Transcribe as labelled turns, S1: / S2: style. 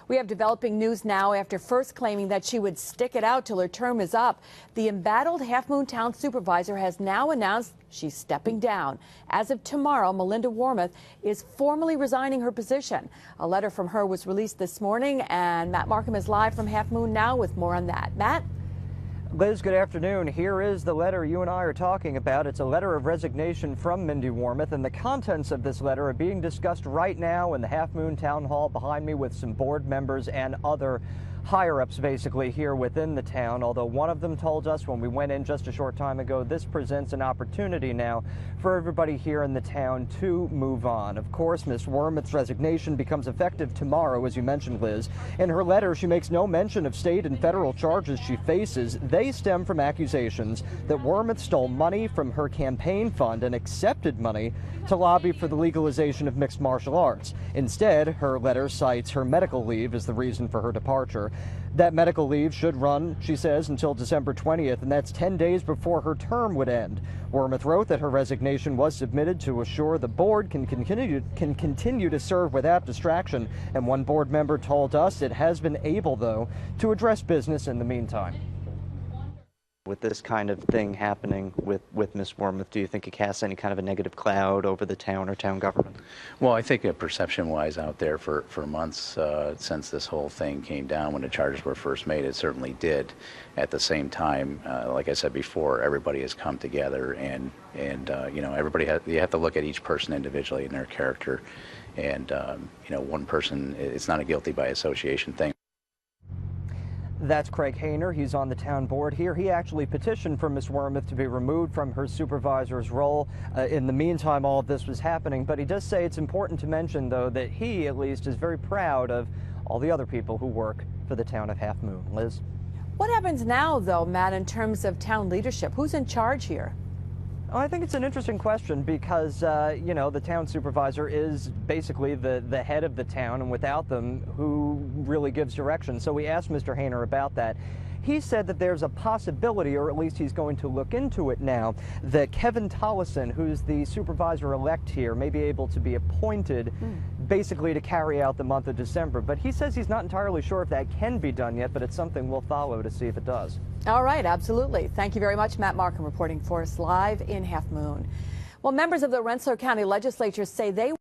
S1: We have developing news now after first claiming that she would stick it out till her term is up. The embattled Halfmoon Town Supervisor has now announced she's stepping down. As of tomorrow, Melinda Wormuth is formally resigning her position. A letter from her was released this morning, and Matt Markham is live from Halfmoon now with more on that. Matt?
S2: Liz, good afternoon. Here is the letter you and I are talking about. It's a letter of resignation from Mindy Wormuth, and the contents of this letter are being discussed right now in the Halfmoon Town Hall behind me with some board members and other higher-ups basically here within the town, although one of them told us when we went in just a short time ago this presents an opportunity now for everybody here in the town to move on. Of course, Ms. Wormuth's resignation becomes effective tomorrow, as you mentioned, Liz. In her letter, she makes no mention of state and federal charges she faces. They stem from accusations that Wormuth stole money from her campaign fund and accepted money to lobby for the legalization of mixed martial arts. Instead, her letter cites her medical leave as the reason for her departure. That medical leave should run, she says, until December 20th, and that's 10 days before her term would end. Wormuth wrote that her resignation was submitted to assure the board can continue to serve without distraction, and one board member told us it has been able, though, to address business in the meantime. With this kind of thing happening with Ms. Wormuth, do you think it casts any kind of a negative cloud over the town or town government?
S3: Well, I think perception-wise out there for months since this whole thing came down, when the charges were first made, it certainly did. At the same time, like I said before, everybody has come together, and you know, you have to look at each person individually and their character, and you know, one person, it's not a guilty by association thing.
S2: That's Craig Hayner. He's on the town board here. He actually petitioned for Ms. Wormuth to be removed from her supervisor's role. In the meantime, all of this was happening, but he does say it's important to mention, though, that he, at least, is very proud of all the other people who work for the town of Halfmoon. Liz?
S1: What happens now, though, Matt, in terms of town leadership? Who's in charge here?
S2: I think it's an interesting question because, you know, the town supervisor is basically the head of the town, and without them, who really gives direction? So we asked Mr. Hayner about that. He said that there's a possibility, or at least he's going to look into it now, that Kevin Tollison, who's the supervisor-elect here, may be able to be appointed basically to carry out the month of December. But he says he's not entirely sure if that can be done yet, but it's something we'll follow to see if it does.
S1: All right, absolutely. Thank you very much, Matt Markham, reporting for us live in Halfmoon. Well, members of the Rensselaer County Legislature say they